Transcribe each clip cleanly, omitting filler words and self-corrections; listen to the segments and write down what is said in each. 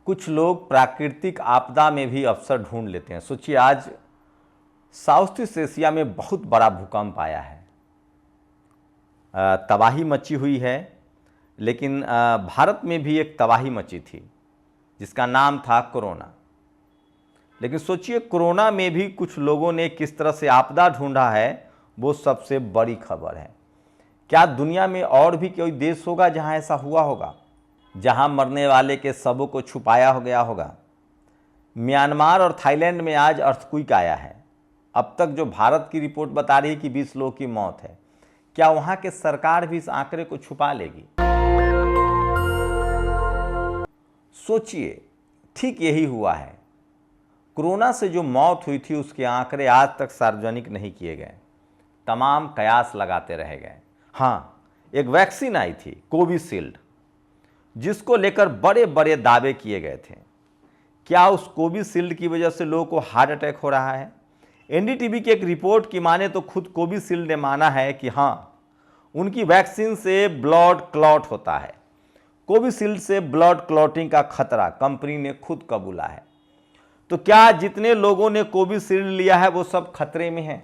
कुछ लोग प्राकृतिक आपदा में भी अवसर ढूंढ लेते हैं। सोचिए, आज साउथ ईस्ट एशिया में बहुत बड़ा भूकंप आया है, तबाही मची हुई है, लेकिन भारत में भी एक तबाही मची थी जिसका नाम था कोरोना। लेकिन सोचिए, कोरोना में भी कुछ लोगों ने किस तरह से आपदा ढूंढा है, वो सबसे बड़ी खबर है। क्या दुनिया में और भी कोई देश होगा जहां ऐसा हुआ होगा, जहां मरने वाले के शवों को छुपाया हो गया होगा? म्यांमार और थाईलैंड में आज अर्थक्वेक आया है। अब तक जो भारत की रिपोर्ट बता रही है कि 20 लोगों की मौत है, क्या वहां के सरकार भी इस आंकड़े को छुपा लेगी? सोचिए, ठीक यही हुआ है। कोरोना से जो मौत हुई थी उसके आंकड़े आज तक सार्वजनिक नहीं किए गए, तमाम कयास लगाते रह गए। हाँ, एक वैक्सीन आई थी कोविशील्ड, जिसको लेकर बड़े बड़े दावे किए गए थे। क्या उस कोविशील्ड की वजह से लोगों को हार्ट अटैक हो रहा है? एनडीटीवी की एक रिपोर्ट की माने तो खुद कोविशील्ड ने माना है कि हाँ, उनकी वैक्सीन से ब्लड क्लॉट होता है। कोविशील्ड से ब्लड क्लॉटिंग का खतरा कंपनी ने खुद कबूला है। तो क्या जितने लोगों ने कोविशील्ड लिया है वो सब खतरे में हैं?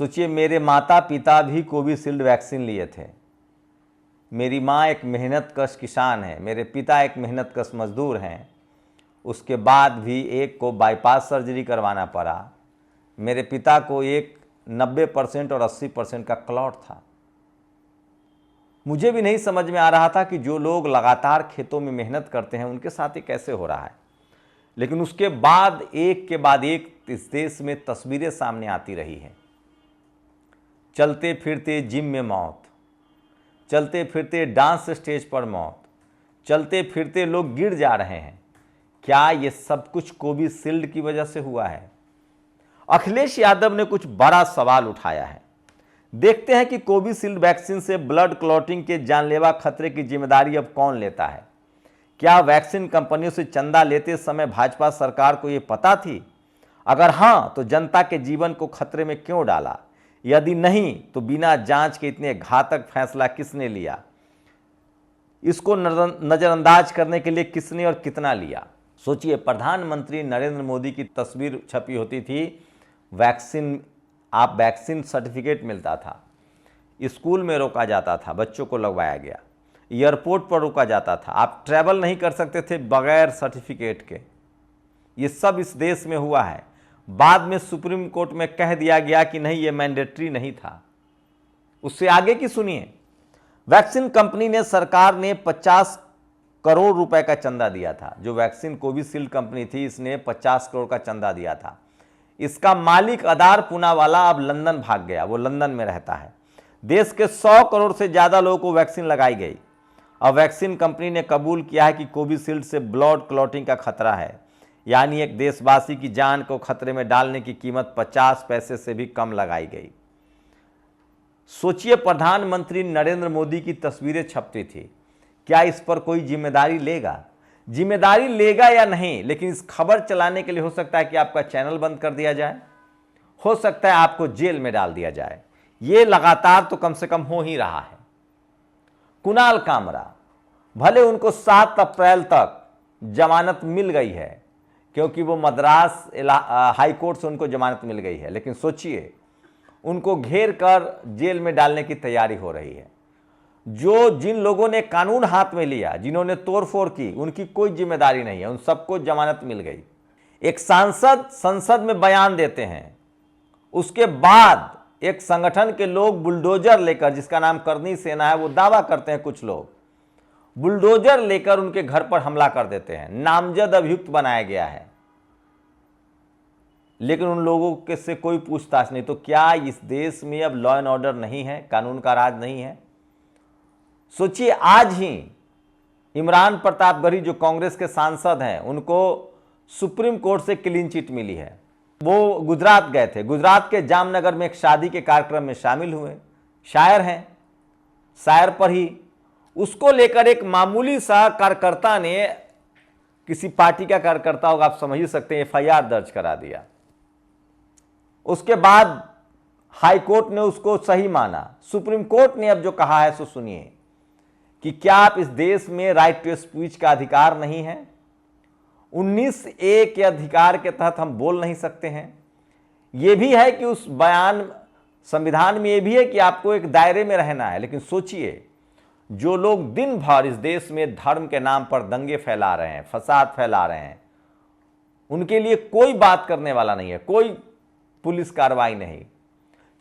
सोचिए, मेरे माता पिता भी कोविशील्ड वैक्सीन लिए थे। मेरी माँ एक मेहनतकश किसान है, मेरे पिता एक मेहनतकश मजदूर हैं। उसके बाद भी एक को बाईपास सर्जरी करवाना पड़ा। मेरे पिता को एक 90% और 80% का क्लॉट था। मुझे भी नहीं समझ में आ रहा था कि जो लोग लगातार खेतों में मेहनत करते हैं उनके साथ ये कैसे हो रहा है। लेकिन उसके बाद एक के बाद एक इस देश में तस्वीरें सामने आती रही हैं। चलते फिरते जिम में मौत, चलते फिरते डांस स्टेज पर मौत, चलते फिरते लोग गिर जा रहे हैं। क्या ये सब कुछ कोविशील्ड की वजह से हुआ है? अखिलेश यादव ने कुछ बड़ा सवाल उठाया है। देखते हैं कि कोविशील्ड वैक्सीन से ब्लड क्लॉटिंग के जानलेवा खतरे की जिम्मेदारी अब कौन लेता है। क्या वैक्सीन कंपनियों से चंदा लेते समय भाजपा सरकार को यह पता थी? अगर हां, तो जनता के जीवन को खतरे में क्यों डाला? यदि नहीं, तो बिना जांच के इतने घातक फैसला किसने लिया? इसको नजरअंदाज करने के लिए किसने और कितना लिया? सोचिए, प्रधानमंत्री नरेंद्र मोदी की तस्वीर छपी होती थी, वैक्सीन सर्टिफिकेट मिलता था, स्कूल में रोका जाता था, बच्चों को लगवाया गया, एयरपोर्ट पर रोका जाता था, आप ट्रैवल नहीं कर सकते थे बगैर सर्टिफिकेट के। ये सब इस देश में हुआ है। बाद में सुप्रीम कोर्ट में कह दिया गया कि नहीं, ये मैंडेटरी नहीं था। उससे आगे की सुनिए। वैक्सीन कंपनी ने, सरकार ने 50 करोड़ रुपए का चंदा दिया था। जो वैक्सीन कोविशील्ड कंपनी थी, इसने 50 करोड़ का चंदा दिया था। इसका मालिक अदार पूनावाला अब लंदन भाग गया, वो लंदन में रहता है। देश के 100 करोड़ से ज्यादा लोगों को वैक्सीन लगाई गई। अब वैक्सीन कंपनी ने कबूल किया है कि कोविशील्ड से ब्लड क्लॉटिंग का खतरा है, यानी एक देशवासी की जान को खतरे में डालने की कीमत 50 पैसे से भी कम लगाई गई। सोचिए, प्रधानमंत्री नरेंद्र मोदी की तस्वीरें छपती थी। क्या इस पर कोई जिम्मेदारी लेगा? जिम्मेदारी लेगा या नहीं, लेकिन इस खबर चलाने के लिए हो सकता है कि आपका चैनल बंद कर दिया जाए, हो सकता है आपको जेल में डाल दिया जाए। ये लगातार तो कम से कम हो ही रहा है। कुणाल कामरा, भले उनको 7 अप्रैल तक जमानत मिल गई है, क्योंकि वो मद्रास हाई कोर्ट से उनको जमानत मिल गई है, लेकिन सोचिए, उनको घेर कर जेल में डालने की तैयारी हो रही है। जिन लोगों ने कानून हाथ में लिया, जिन्होंने तोड़फोड़ की, उनकी कोई जिम्मेदारी नहीं है, उन सबको जमानत मिल गई। एक सांसद संसद में बयान देते हैं, उसके बाद एक संगठन के लोग बुलडोजर लेकर, जिसका नाम करनी सेना है, वो दावा करते हैं, कुछ लोग बुलडोजर लेकर उनके घर पर हमला कर देते हैं। नामजद अभियुक्त बनाया गया है, लेकिन उन लोगों के से कोई पूछताछ नहीं। तो क्या इस देश में अब लॉ एंड ऑर्डर नहीं है, कानून का राज नहीं है? सोचिए, आज ही इमरान प्रतापगढ़ी जो कांग्रेस के सांसद हैं, उनको सुप्रीम कोर्ट से क्लीन चिट मिली है। वो गुजरात गए थे, गुजरात के जामनगर में एक शादी के कार्यक्रम में शामिल हुए। शायर हैं, शायर पर ही उसको लेकर एक मामूली सा कार्यकर्ता ने, किसी पार्टी का कार्यकर्ता होगा, आप समझ ही सकते हैं, एफआईआर दर्ज करा दिया। उसके बाद हाई कोर्ट ने उसको सही माना। सुप्रीम कोर्ट ने अब जो कहा है सो सुनिए, कि क्या आप इस देश में राइट टू स्पीच का अधिकार नहीं है? 19A के अधिकार के तहत हम बोल नहीं सकते हैं। यह भी है कि उस बयान संविधान में यह भी है कि आपको एक दायरे में रहना है। लेकिन सोचिए, जो लोग दिन भर इस देश में धर्म के नाम पर दंगे फैला रहे हैं, फसाद फैला रहे हैं, उनके लिए कोई बात करने वाला नहीं है, कोई पुलिस कार्रवाई नहीं।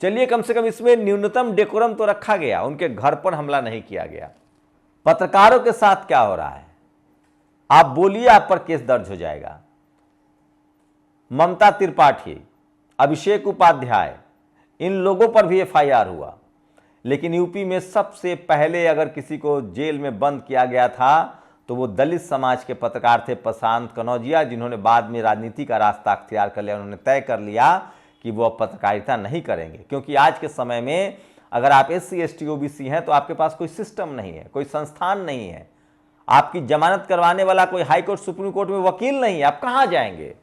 चलिए, कम से कम इसमें न्यूनतम डेकोरम तो रखा गया, उनके घर पर हमला नहीं किया गया। पत्रकारों के साथ क्या हो रहा है? आप बोलिए, आप पर केस दर्ज हो जाएगा। ममता त्रिपाठी, अभिषेक उपाध्याय, इन लोगों पर भी FIR हुआ। लेकिन यूपी में सबसे पहले अगर किसी को जेल में बंद किया गया था तो वो दलित समाज के पत्रकार थे प्रशांत कनौजिया, जिन्होंने बाद में राजनीति का रास्ता अख्तियार कर लिया। उन्होंने तय कर लिया कि वो पत्रकारिता नहीं करेंगे, क्योंकि आज के समय में अगर आप SC ST OBC हैं तो आपके पास कोई सिस्टम नहीं है, कोई संस्थान नहीं है, आपकी जमानत करवाने वाला कोई हाई कोर्ट सुप्रीम कोर्ट में वकील नहीं है, आप कहाँ जाएंगे?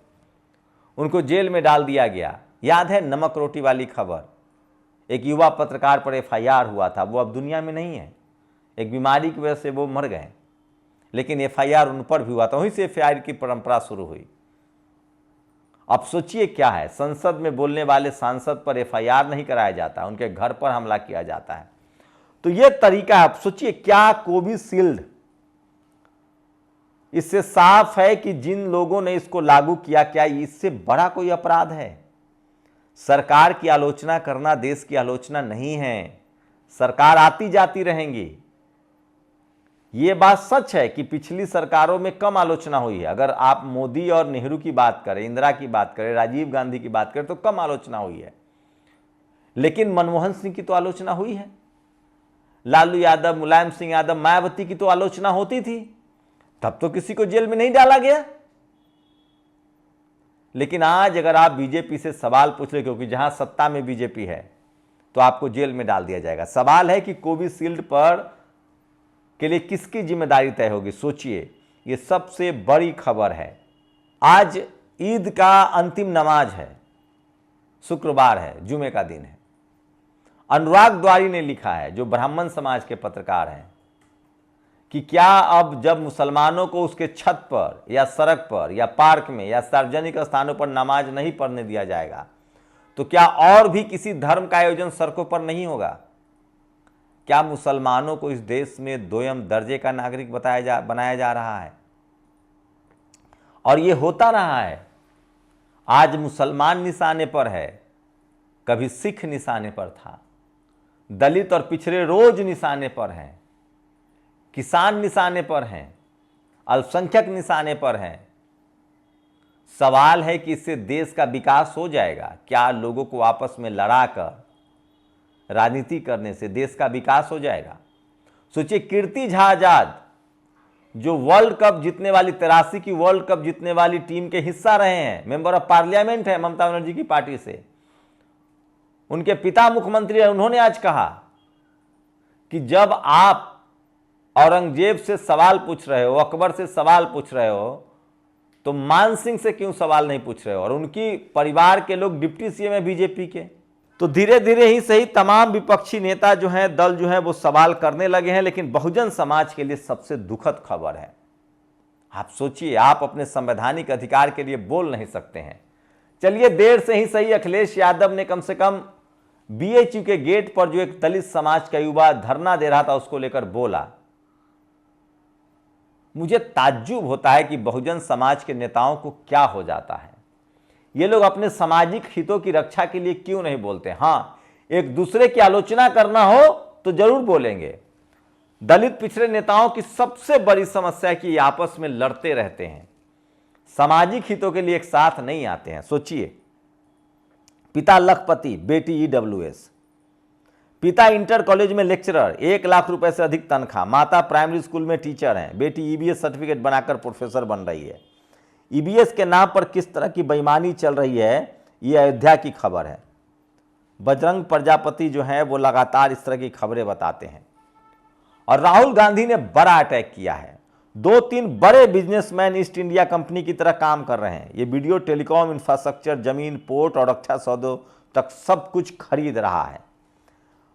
उनको जेल में डाल दिया गया। याद है नमक रोटी वाली खबर, एक युवा पत्रकार पर FIR हुआ था, वो अब दुनिया में नहीं है, एक बीमारी की वजह से वो मर गए, लेकिन FIR उन पर भी हुआ था। वहीं से FIR की परंपरा शुरू हुई। अब सोचिए क्या है, संसद में बोलने वाले सांसद पर FIR नहीं कराया जाता, उनके घर पर हमला किया जाता है। तो ये तरीका है। अब सोचिए, क्या कोविशील्ड, इससे साफ है कि जिन लोगों ने इसको लागू किया, क्या इससे बड़ा कोई अपराध है? सरकार की आलोचना करना देश की आलोचना नहीं है। सरकार आती जाती रहेंगी, ये बात सच है कि पिछली सरकारों में कम आलोचना हुई है। अगर आप मोदी और नेहरू की बात करें, इंदिरा की बात करें, राजीव गांधी की बात करें तो कम आलोचना हुई है। लेकिन मनमोहन सिंह की तो आलोचना हुई है, लालू यादव, मुलायम सिंह यादव, मायावती की तो आलोचना होती थी, तब तो किसी को जेल में नहीं डाला गया। लेकिन आज अगर आप बीजेपी से सवाल पूछ ले, क्योंकि जहां सत्ता में बीजेपी है, तो आपको जेल में डाल दिया जाएगा। सवाल है कि कोविशील्ड पर के लिए किसकी जिम्मेदारी तय होगी? सोचिए, ये सबसे बड़ी खबर है। आज ईद का अंतिम नमाज है, शुक्रवार है, जुमे का दिन है। अनुराग द्वारी ने लिखा है, जो ब्राह्मण समाज के पत्रकार हैं, कि क्या अब जब मुसलमानों को उसके छत पर या सड़क पर या पार्क में या सार्वजनिक स्थानों पर नमाज नहीं पढ़ने दिया जाएगा, तो क्या और भी किसी धर्म का आयोजन सड़कों पर नहीं होगा? क्या मुसलमानों को इस देश में दोयम दर्जे का नागरिक बनाया जा रहा है? और ये होता रहा है। आज मुसलमान निशाने पर है, कभी सिख निशाने पर था, दलित और पिछड़े रोज निशाने पर हैं, किसान निशाने पर हैं, अल्पसंख्यक निशाने पर हैं। सवाल है कि इससे देश का विकास हो जाएगा क्या? लोगों को आपस में लड़ाकर राजनीति करने से देश का विकास हो जाएगा? सोचिए, कीर्ति झा आजाद जो वर्ल्ड कप जीतने वाली 83 की वर्ल्ड कप जीतने वाली टीम के हिस्सा रहे हैं, मेंबर ऑफ पार्लियामेंट है ममता बनर्जी की पार्टी से, उनके पिता मुख्यमंत्री हैं। उन्होंने आज कहा कि जब आप औरंगजेब से सवाल पूछ रहे हो, अकबर से सवाल पूछ रहे हो, तो मान सिंह से क्यों सवाल नहीं पूछ रहे हो? और उनकी परिवार के लोग डिप्टी सीएम है बीजेपी के। तो धीरे धीरे ही सही तमाम विपक्षी नेता जो हैं, दल जो है, वो सवाल करने लगे हैं। लेकिन बहुजन समाज के लिए सबसे दुखद खबर है। आप सोचिए, आप अपने संवैधानिक अधिकार के लिए बोल नहीं सकते हैं। चलिए, देर से ही सही अखिलेश यादव ने कम से कम BHU के गेट पर जो एक दलित समाज का युवा धरना दे रहा था, उसको लेकर बोला। मुझे ताज्जुब होता है कि बहुजन समाज के नेताओं को क्या हो जाता है। ये लोग अपने सामाजिक हितों की रक्षा के लिए क्यों नहीं बोलते? हाँ, एक दूसरे की आलोचना करना हो तो जरूर बोलेंगे। दलित पिछड़े नेताओं की सबसे बड़ी समस्या है कि ये आपस में लड़ते रहते हैं, सामाजिक हितों के लिए एक साथ नहीं आते हैं। सोचिए, पिता लखपति, बेटी EWS, पिता इंटर कॉलेज में लेक्चरर, 1 लाख रुपए से अधिक तनख्वाह, माता प्राइमरी स्कूल में टीचर हैं, बेटी EBS सर्टिफिकेट बनाकर प्रोफेसर बन रही है। EBS के नाम पर किस तरह की बेईमानी चल रही है, ये अयोध्या की खबर है। बजरंग प्रजापति जो है वो लगातार इस तरह की खबरें बताते हैं। और राहुल गांधी ने बड़ा अटैक किया है। 2-3 बड़े बिजनेसमैन ईस्ट इंडिया कंपनी की तरह काम कर रहे हैं। ये वीडियो, टेलीकॉम, इंफ्रास्ट्रक्चर, जमीन, पोर्ट और रक्षा सौदों तक सब कुछ खरीद रहा है।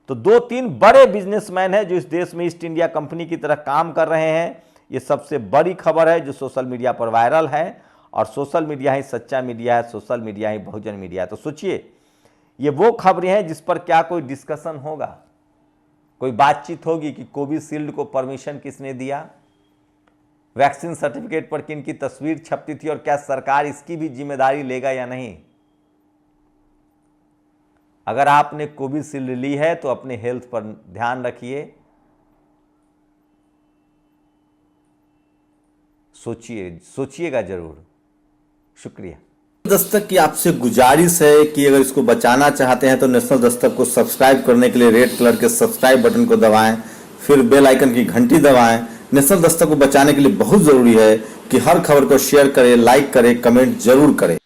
तो 2-3 बड़े बिजनेसमैन हैं जो इस देश में ईस्ट इंडिया कंपनी की तरह काम कर रहे हैं। ये सबसे बड़ी खबर है जो सोशल मीडिया पर वायरल है। और सोशल मीडिया ही सच्चा मीडिया है, सोशल मीडिया ही बहुजन मीडिया है। तो सोचिए, ये वो खबरें हैं जिस पर क्या कोई डिस्कशन होगा, कोई बातचीत होगी कि कोविशील्ड को परमिशन किसने दिया, वैक्सीन सर्टिफिकेट पर किन की तस्वीर छपती थी और क्या सरकार इसकी भी जिम्मेदारी लेगा या नहीं। अगर आपने कोविशील्ड ली है तो अपने हेल्थ पर ध्यान रखिए, सोचिएगा जरूर। शुक्रिया। दस्तक की आपसे गुजारिश है कि अगर इसको बचाना चाहते हैं तो नेशनल दस्तक को सब्सक्राइब करने के लिए रेड कलर के सब्सक्राइब बटन को दबाएं, फिर बेल आइकन की घंटी दबाएं। नेशनल दस्तक को बचाने के लिए बहुत जरूरी है कि हर खबर को शेयर करें, लाइक करें, कमेंट जरूर करें।